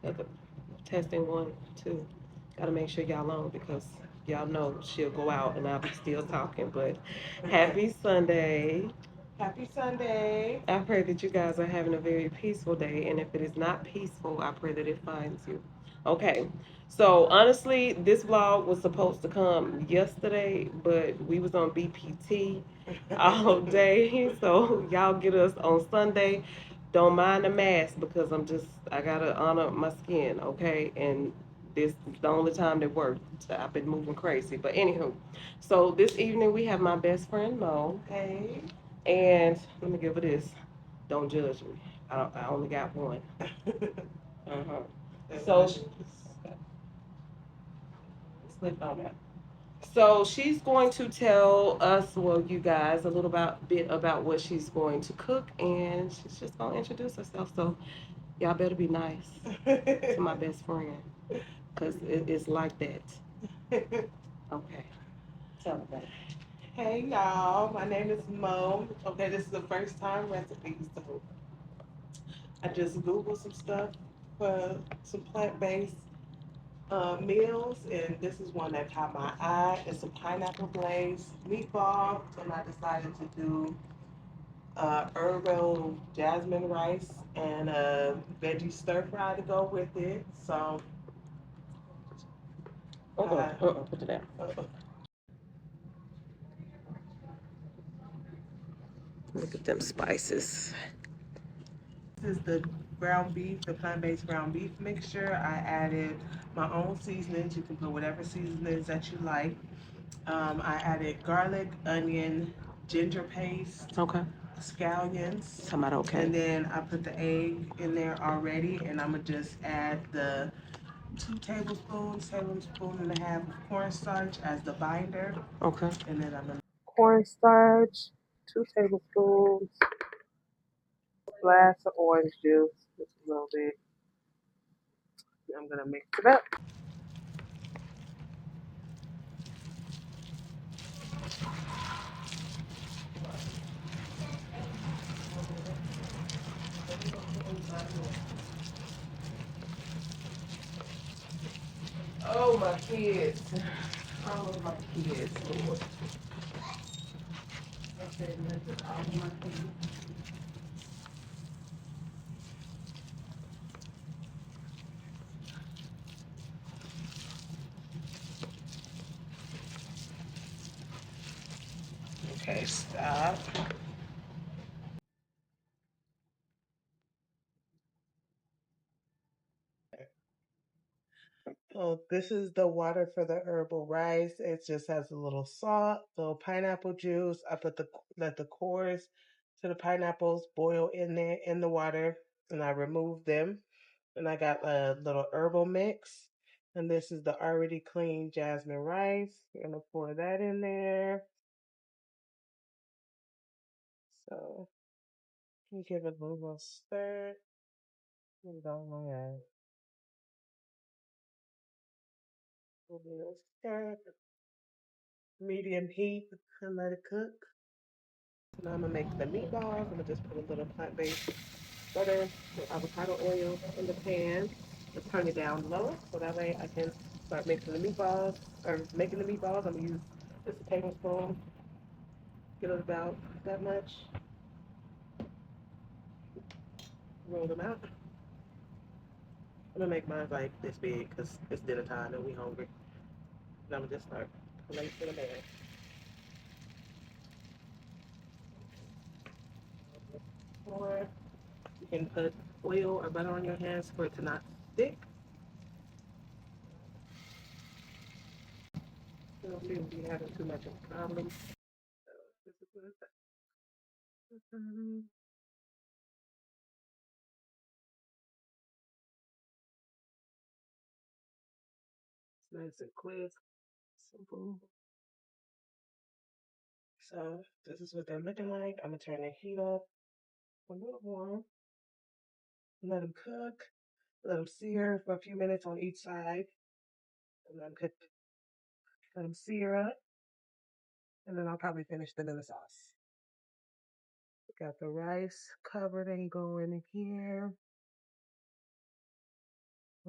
Okay. Testing one, two. Gotta make sure y'all on because y'all know she'll go out and I'll be still talking. But happy Sunday. Happy Sunday. I pray that you guys are having a very peaceful day. And if it is not peaceful, I pray that it finds you. Okay. So honestly, this vlog was supposed to come yesterday, but we was on BPT all day. So y'all get us on Sunday. Don't mind the mask because I gotta honor my skin, okay? And this is the only time that works. I've been moving crazy. But anywho, so this evening we have my best friend Mo. Hey. And let me give her this. Don't judge me. I only got one. Uh-huh. So, slip on that. So she's going to tell us, well, you guys, a little bit about what she's going to cook, and she's just gonna introduce herself. So y'all better be nice to my best friend, cause it's like that. Okay, tell me that. Hey y'all, my name is Mo. Okay, this is the first time recipe, so I just Googled some stuff for some plant-based meals, and this is one that caught my eye. It's a pineapple glazed meatball, and I decided to do herbal jasmine rice and a veggie stir fry to go with it. So, uh, Put it down. uh, Look at them spices. this is the ground beef, the plant-based ground beef mixture. I added my own seasonings. You can put whatever seasonings that you like. I added garlic, onion, ginger paste, Okay. scallions, Talking about okay. and then I put the egg in there already, and I'm gonna just add the 2 tablespoons, and a half of cornstarch as the binder, Okay. and then I'm gonna cornstarch, 2 tablespoons, glass of orange juice, just a little bit. I'm gonna mix it up. Oh, my kids. All of my kids, Lord. Okay, stop. Oh, this is the water for the herbal rice. It just has a little salt, little pineapple juice. I put the let the cores to the pineapples boil in there in the water, and I remove them. And I got a little herbal mix. And this is the already clean jasmine rice. I'm gonna pour that in there. So you give it a little stir. And don't want to a little stir, medium heat, and let it cook. Now I'm gonna make the meatballs. I'm gonna just put a little plant-based butter with avocado oil in the pan. Just turn it down low so that way I can start mixing the meatballs or making the meatballs. I'm gonna use just a tablespoon. Get it about that much. Roll them out. I'm gonna make mine like this big because it's dinner time and we hungry. And I'm gonna just start placing them in. Or you can put oil or butter on your hands for it to not stick. You don't seem to be having too much of a problem. So this is what it's nice and quick, simple. So this is what they're looking like. I'm gonna turn the heat up a little more. Let them cook. Let them sear for a few minutes on each side. And then cook. Let them sear up. And then I'll probably finish them in the sauce. Got the rice covered and going in here.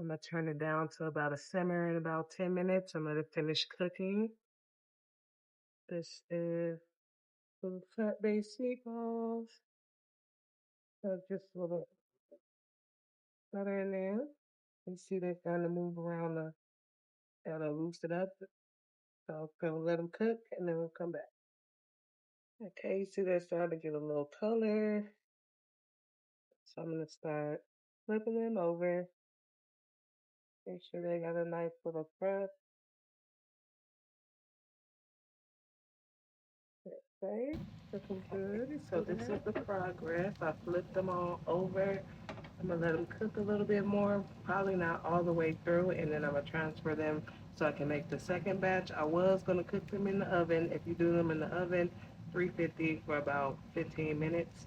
I'm gonna turn it down to about a simmer in about 10 minutes. I'm gonna finish cooking. This is some fat-based meatballs. So just a little butter in there. You see they're starting to move around the, gotta loosen it up. So I'm gonna let them cook and then we'll come back. Okay, you see they're starting to get a little color. So I'm gonna start flipping them over. Make sure they got a nice little crust. Okay, looking good. So this is the progress. I flipped them all over. I'm gonna let them cook a little bit more, probably not all the way through, and then I'm gonna transfer them so I can make the second batch. I was gonna cook them in the oven. If you do them in the oven, 350 for about 15 minutes.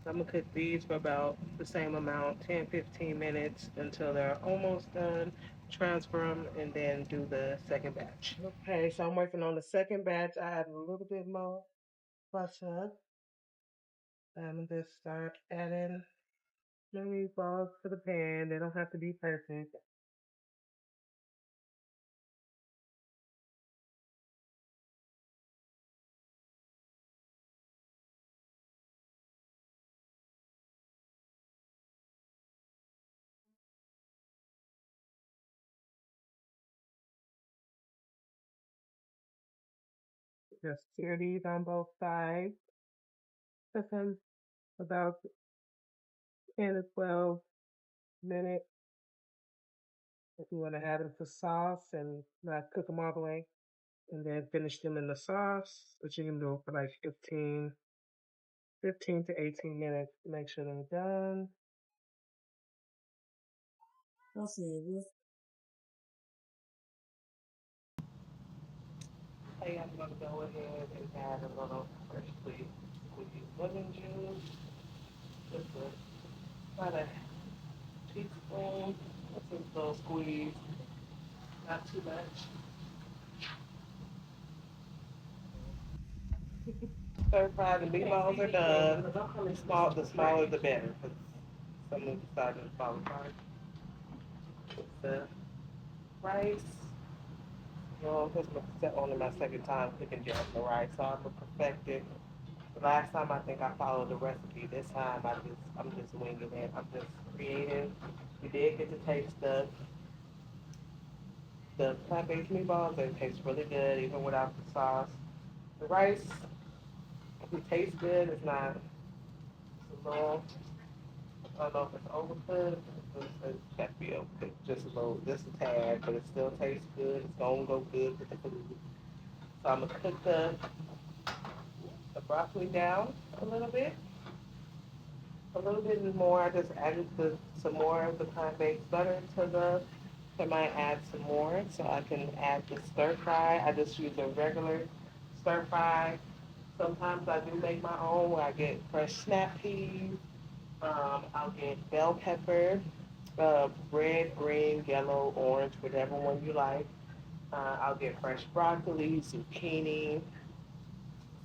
So I'm gonna cook these for about the same amount, 10, 15 minutes until they're almost done. Transfer them and then do the second batch. Okay, so I'm working on the second batch. I add a little bit more butter. I'm gonna just start adding the meatballs to the pan. They don't have to be perfect. Just sear these on both sides. Cook them about 10 to 12 minutes. If you want to add them to sauce and not cook them all the way, and then finish them in the sauce, which you can do for like 15 to 18 minutes to make sure they're done. Okay, Hey, I'm gonna go ahead and add a little freshly squeezed lemon juice. Just about a teaspoon. That's a little squeeze, not too much. Stir fry, the meatballs are done. The smaller the better, because some of them started to fall apart. The rice, well, this is only my second time cooking just the rice, so I'm gonna perfect it. The last time I think I followed the recipe. This time I'm just winging it. I'm just creative. We did get to taste the plant-based meatballs. They taste really good even without the sauce. The rice, it tastes good. It's not. It's a little. I don't know if it's overcooked. It can't be overcooked. Just a little, just a tad, but it still tastes good. It's gonna go good with the food. So I'm gonna cook the broccoli down a little bit more. I just added some more of the plant-based butter to the. I might add some more so I can add the stir fry. I just use a regular stir fry. Sometimes I do make my own where I get fresh snap peas. I'll get bell pepper, red, green, yellow, orange, whatever one you like. I'll get fresh broccoli, zucchini,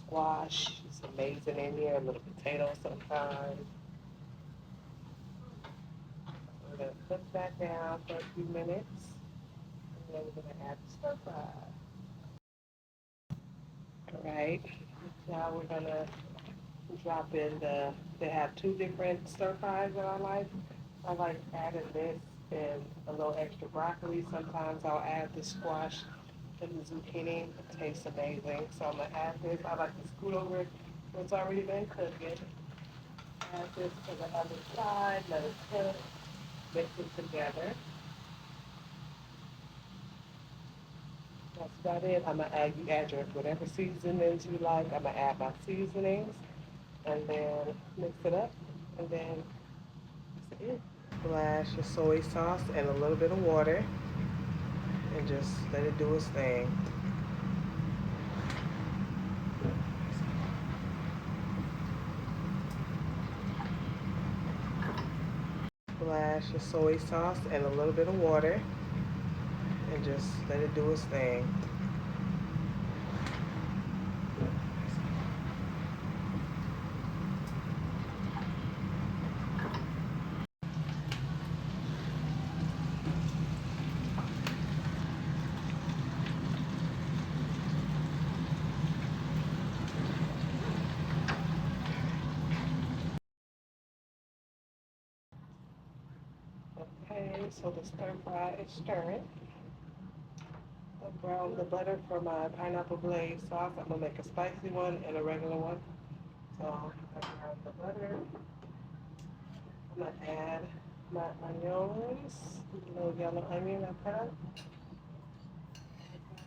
squash. It's amazing in here. A little potato sometimes. We're gonna cook that down for a few minutes, and then we're gonna add the stir fry. All right. Now we're gonna drop in they have two different stir fries that I like. I like adding this and a little extra broccoli. Sometimes I'll add the squash and the zucchini. It tastes amazing. So I'm gonna add this. I like to scoot over what's already been cooking. Add this to the other side, let it cook, mix it together. That's about it. I'm gonna add you add your whatever seasonings you like. I'm gonna add my seasonings and then mix it up and then that's it. Splash of soy sauce and a little bit of water and just let it do its thing. Splash of soy sauce and a little bit of water and just let it do its thing. Okay, so the stir fry is stirring. I browned the butter for my pineapple glaze sauce. I'm gonna make a spicy one and a regular one. So I browned the butter. I'm gonna add my onions, a little yellow onion I cut.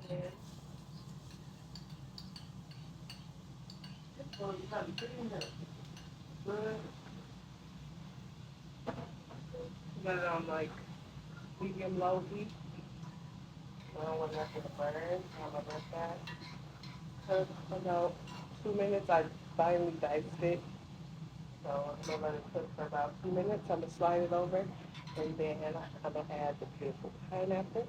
And good. Got it on like medium low heat. I don't want nothing to burn. So I'm gonna let that cook for about 2 minutes. I finely diced it. So I'm gonna let it cook for about 2 minutes. I'm gonna slide it over, and then I'm gonna add the beautiful pineapple,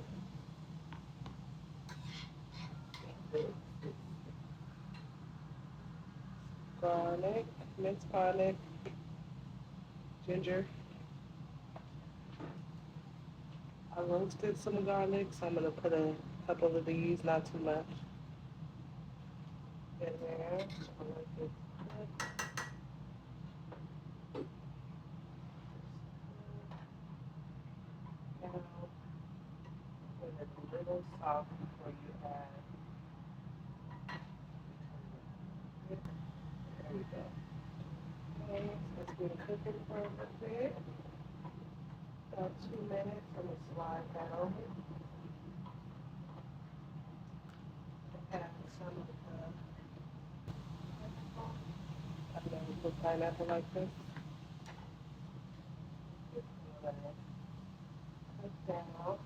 the garlic, minced garlic, ginger. I roasted some garlic, so I'm gonna put a couple of these, not too much, in there. I'm gonna get now with a little salt before you add it. There we go. Okay, so it's been cooking for a little bit, about 2 minutes. I'm gonna slide that over. Add some of I've never put pineapple like this. Let it cook down.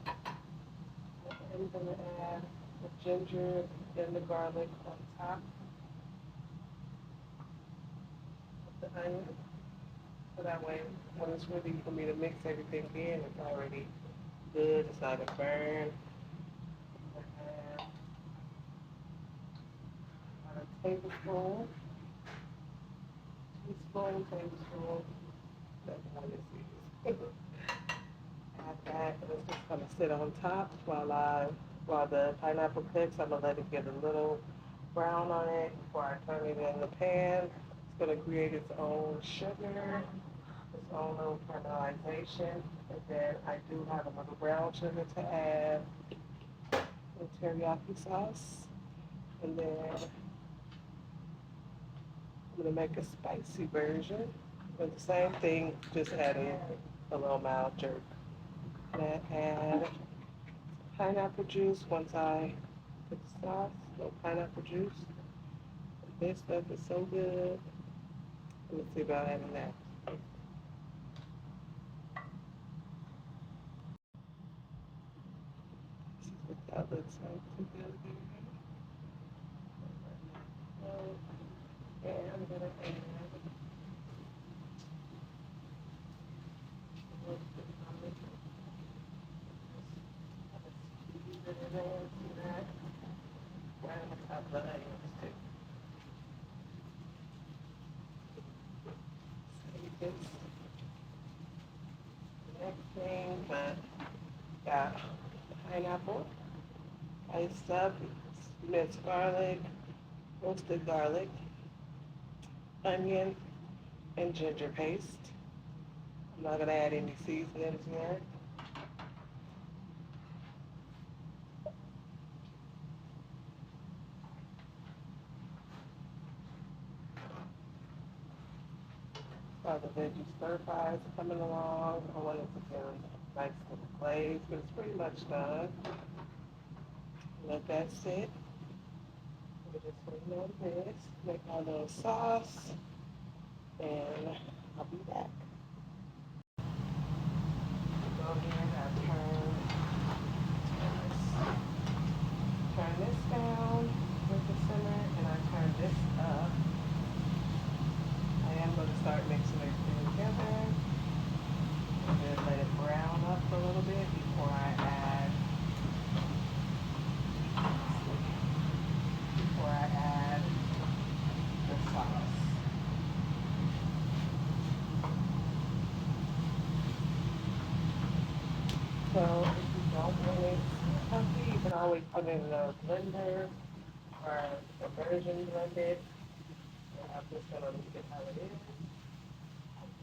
I'm gonna add the ginger and the garlic on top of the onion. So that way, when it's ready for me to mix everything in, it's already good. It's not a burn. And about a tablespoon, teaspoon, tablespoon. That's how this is. Add that, and it's just gonna sit on top while the pineapple cooks. I'm gonna let it get a little brown on it before I turn it in the pan. It's gonna create its own sugar, its own little caramelization. And then I do have a little brown sugar to add, with teriyaki sauce. And then I'm gonna make a spicy version of the same thing, just adding a little mild jerk. And I add pineapple juice once I put the sauce, no pineapple juice. This stuff is so good. Let me see about adding that. This is what that looks like together. And I'm gonna add a little bit of that right on top of the onions too. Save this. Next thing, got pineapple, iced up, minced garlic, roasted garlic, onion, and ginger paste. I'm not gonna add any seasonings yet. So the veggie stir fries coming along. I want it to get a nice little glaze, but it's pretty much done. Let that sit. We're just waiting on this. Make our little sauce, and I'll be back. Go ahead, turn this down with the simmer, and I turn this up. I am going to start mixing everything together, and then let it brown up for a little bit before I add the sauce. So if you don't want it healthy, you can always put it in a blender or immersion blended. And I'm just gonna leave it how it is.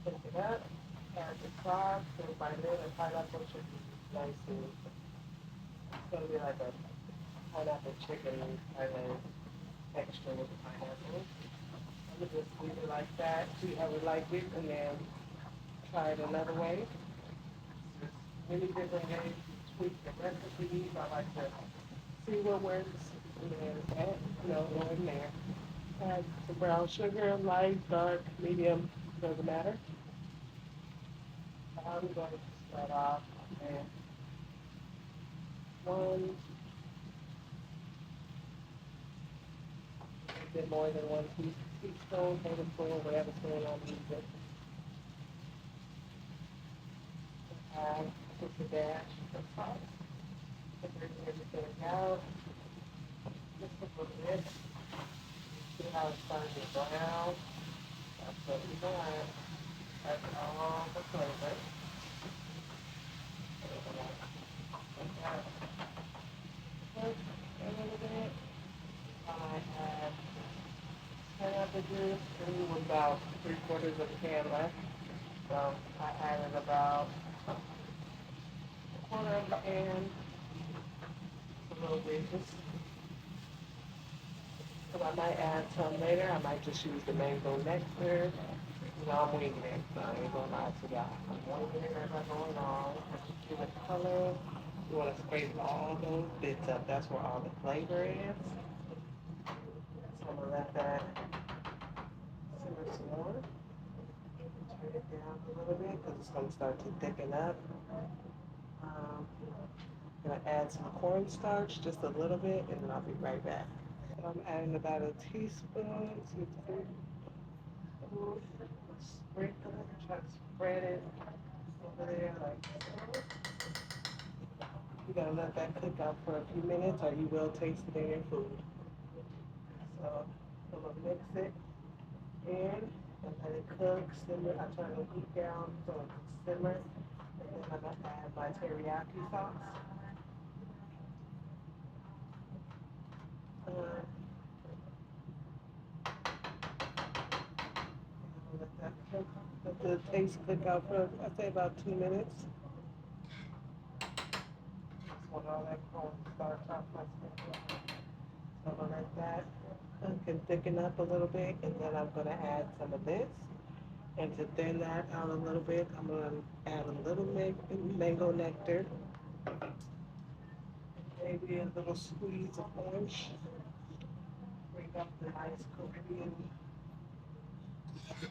Pick it up. add the sauce, and by then the pineapple should be nice and it's gonna be like a pineapple chicken kind of texture with the pineapple. I'm gonna just leave it like that, see how we like it, and then try it another way. There's many different ways to tweak the recipes. I like to see what works and then add, go in there. Add some brown sugar, light, dark, medium, doesn't matter. I'm going to start off with one, a bit more than one teaspoon, tablespoon, whatever spoon I'm using. Add just a dash of salt to bring everything out, just a little bit. See how it's starting to brown. That's what we want. That's all the flavor. Cook a little bit. I add pineapple juice. This was about 3/4 of a can left. So I added about a quarter of a can, a little bit, just so I might add some later. I might just use the mango nectar. I'm winging it, so I ain't gonna lie to y'all. I'm winging it as I go along. Give it color. You want to scrape all those bits up. That's where all the flavor is. So I'm gonna let that simmer some more. Turn it down a little bit because it's gonna start to thicken up. Um, I'm gonna add some cornstarch, just a little bit, and then I'll be right back. So I'm adding about a teaspoon to 3 sprinkle it, try to spread it over there like so. You gotta let that cook out for a few minutes or you will taste it in your food. So I'm gonna mix it in and let it cook, simmer. I turn the heat down so it can simmer. And then I'm gonna add my teriyaki sauce. Let that cook, let the taste cook out for I'd say about 2 minutes. Just want all that cornstarch off my skin. So I'm gonna let that cook and thicken up a little bit, and then I'm gonna add some of this. And to thin that out a little bit, I'm gonna add a little mango nectar, maybe a little squeeze of orange, bring up the nice Korean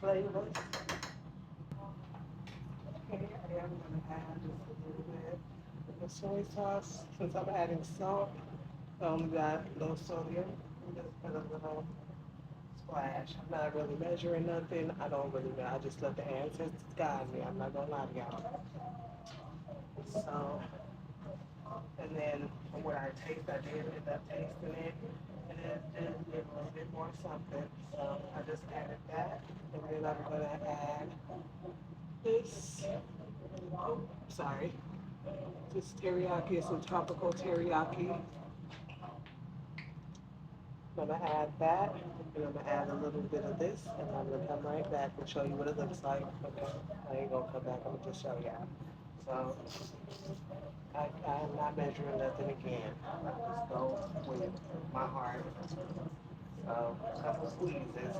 flavor. Okay, I am gonna add just a little bit of soy sauce. Since I'm adding salt, I only got low sodium. I'm just put a little splash. I'm not really measuring nothing. I don't really know. I just let the ancestors guide me. I'm not gonna lie to y'all. So, and then from what I taste, I did end up tasting it, and it did give a little bit more something. So I just added that, and then I'm gonna add this. Oh, sorry, this teriyaki is some tropical teriyaki. I'm gonna add that, and I'm gonna add a little bit of this, and I'm gonna come right back and show you what it looks like. Okay, I ain't gonna come back. I'm gonna just show y'all. So I'm not measuring nothing again. I just go with my heart. So a couple squeezes.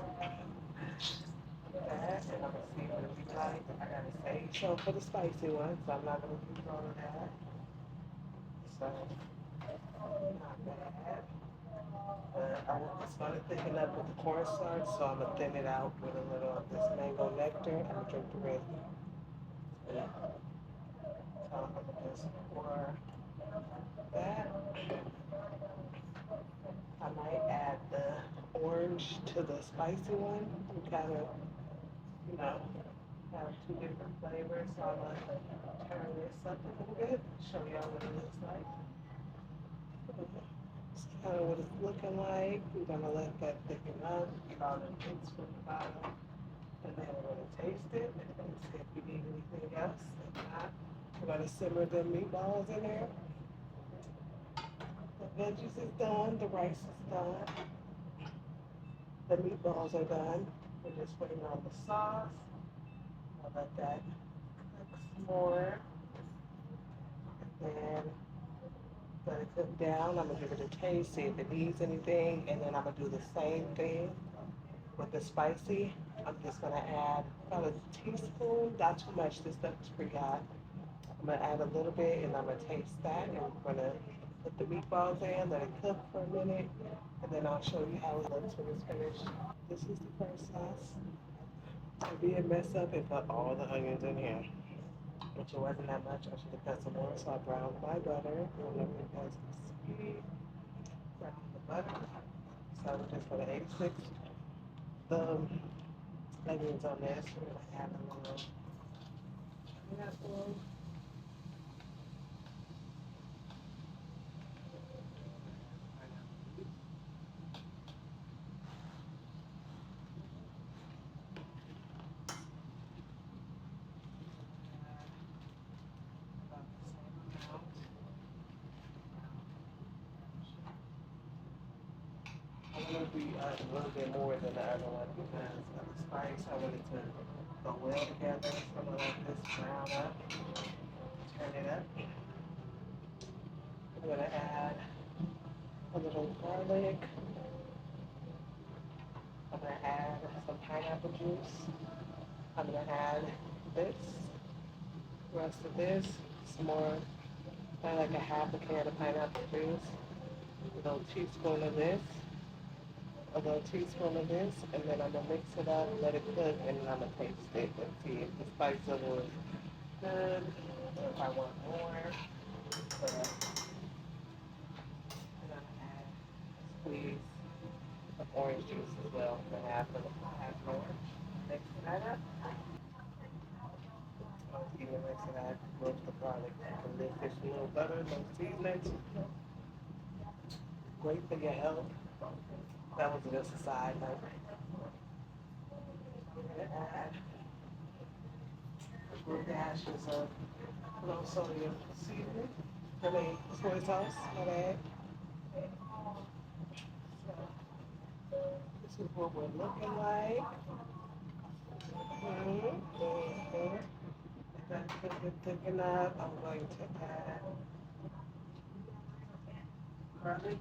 That, and I'm gonna see what it be like. I gotta say, so for the spicy one, so I'm not gonna keep on that. So not bad. It's gonna thicken up with the cornstarch, so I'm gonna thin it out with a little of this mango nectar and drink the rest. Yeah. So I'm gonna just pour that. I might add the orange to the spicy one. You kind of, you know, have two different flavors. So I'm gonna turn this up a little bit, show y'all what it looks like. It's kind of what it's looking like. We're gonna let that thicken up, get all the bits from the bottom, and then we're gonna taste it and see if we need anything else. If not, we're gonna simmer the meatballs in there. The veggies is done, the rice is done, the meatballs are done. We're just waiting on the sauce. I'll let that more, and then let it cook down. I'm gonna give it a taste, see if it needs anything, and then I'm gonna do the same thing with the spicy. I'm just gonna add about a teaspoon, not too much. This stuff is pretty hot. I'm gonna add a little bit, and I'm gonna taste that, and we're gonna put the meatballs in, let it cook for a minute, and then I'll show you how it looks when it's finished. This is the first sauce. I did mess up and put all the onions in here, which it wasn't that much. I should have cut some more, so I browned my butter. I don't know if you guys can see. Brown the butter. So I'm just gonna exit the onions on this. We're gonna add a little pineapple. About the same amount. I'm gonna be a little bit more than the other one because of the spice. I want it to go well together. So I'm gonna let this brown up, turn it up. I'm gonna add a little garlic. I'm gonna add some pineapple juice. I'm gonna add this, rest of this, some more, like a half a can of pineapple juice, a little teaspoon of this, a little teaspoon of this, and then I'm gonna mix it up, let it cook, and then I'm gonna taste it and see if the spice level is good, or if I want more. But I'm gonna add a squeeze of orange juice as well, and half an orange. Mix that up. Even mix it up, roast the garlic, a little fish, a little butter, no seasonings. Great for your health. That was just a side note. I'm gonna add a little dashes of low sodium seasoning. I mean, soy sauce, my bad. So, this is what we're looking like. Mm-hmm. That could be thicken up. I'm going to add garlic.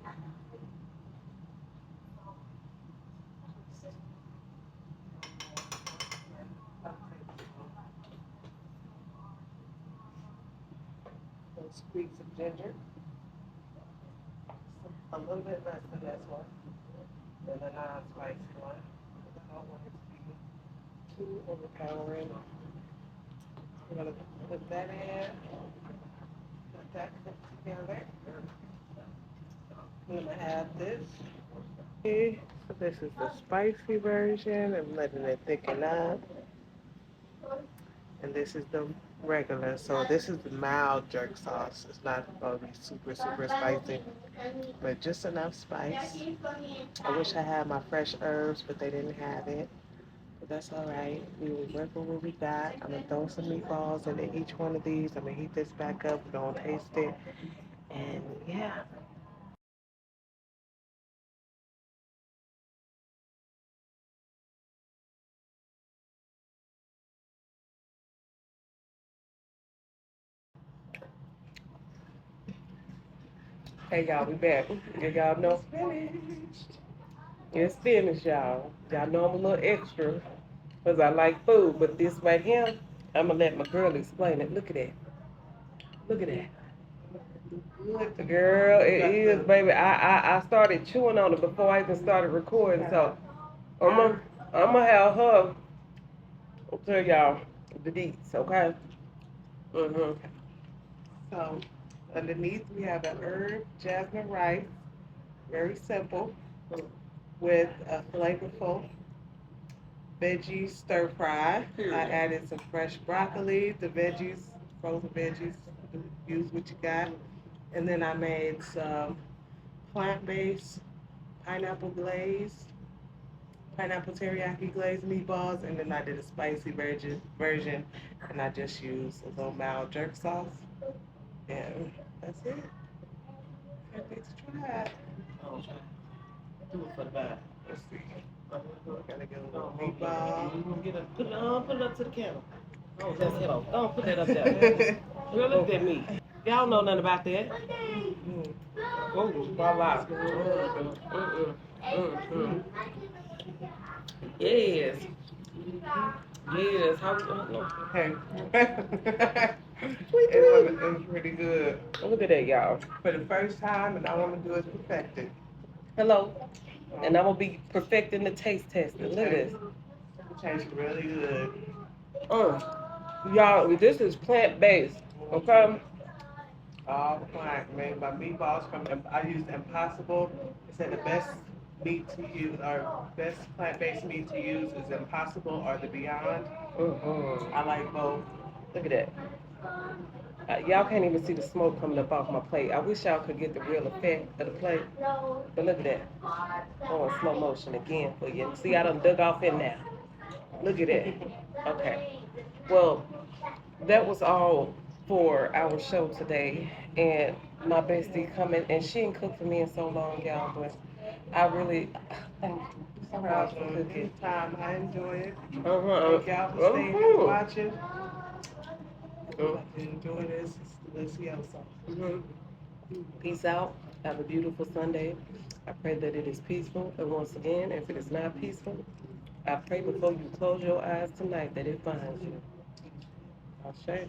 A squeeze of ginger. A little bit less than this one, than the non-spicy one. I don't want it to be too overpowering. We're gonna put that in, let that cook together. I'm gonna add this. Okay, so this is the spicy version. I'm letting it thicken up. And this is the regular. So this is the mild jerk sauce. It's not gonna be super, super spicy, but just enough spice. I wish I had my fresh herbs, but they didn't have it. But that's all right. We will work with what we got. I'm gonna throw some meatballs into each one of these. I'm gonna heat this back up. We're gonna taste it. And yeah. Hey y'all, we back. Y'all know it's finished, y'all. Y'all know I'm a little extra because I like food, but this right here, I'm gonna let my girl explain it. Look at that. Look at that. Girl, it is, baby. I started chewing on it before I even started recording, so I'm gonna have her tell y'all the deets, okay? Mhm. So underneath we have an herb jasmine rice, very simple, with a flavorful veggie stir fry. I added some fresh broccoli, the veggies, frozen veggies. Use what you got, and then I made some plant-based pineapple glaze, pineapple teriyaki glaze meatballs, and then I did a spicy version, and I just used a little mild jerk sauce, and that's it. Can't wait to try it. Oh, do it for the bag. Let's see. I gotta get a little meatball. You gonna get a put it up to the camera. Oh, that's hello. Don't put that up there. Girl, look at me. Y'all know nothing about that. Mm. Oh, voila. Mm. Yes. Yes. How? No. Okay. Tweet, tweet. It was really good Look at that, y'all. for the first time, and all I'm gonna do is perfect it. Hello. And I'm Um, gonna be perfecting the taste testing. Look at this. it tastes really good. Mm. Y'all, this is plant based. Okay. All plant made by meatballs from. I used Impossible. It said the best meat to use, or best plant-based meat to use is Impossible or the Beyond. Mm-hmm. I like both. Look at that. Y'all can't even see the smoke coming up off my plate. I wish y'all could get the real effect of the plate. But look at that. Oh, in slow motion again for you. See, I done dug off in now. Look at that. Okay. Well, that was all for our show today. And my bestie coming, and she ain't cooked for me in so long, y'all. But I really thank you so much for Problem. cooking. Anytime. I enjoy it. Uh-huh. Thank y'all for staying and Uh-huh. watching. We about to enjoy this delicioso. Mm-hmm. Peace out. Have a beautiful Sunday. I pray that it is peaceful. And once again, if it is not peaceful, I pray before you close your eyes tonight that it finds you. Ashe.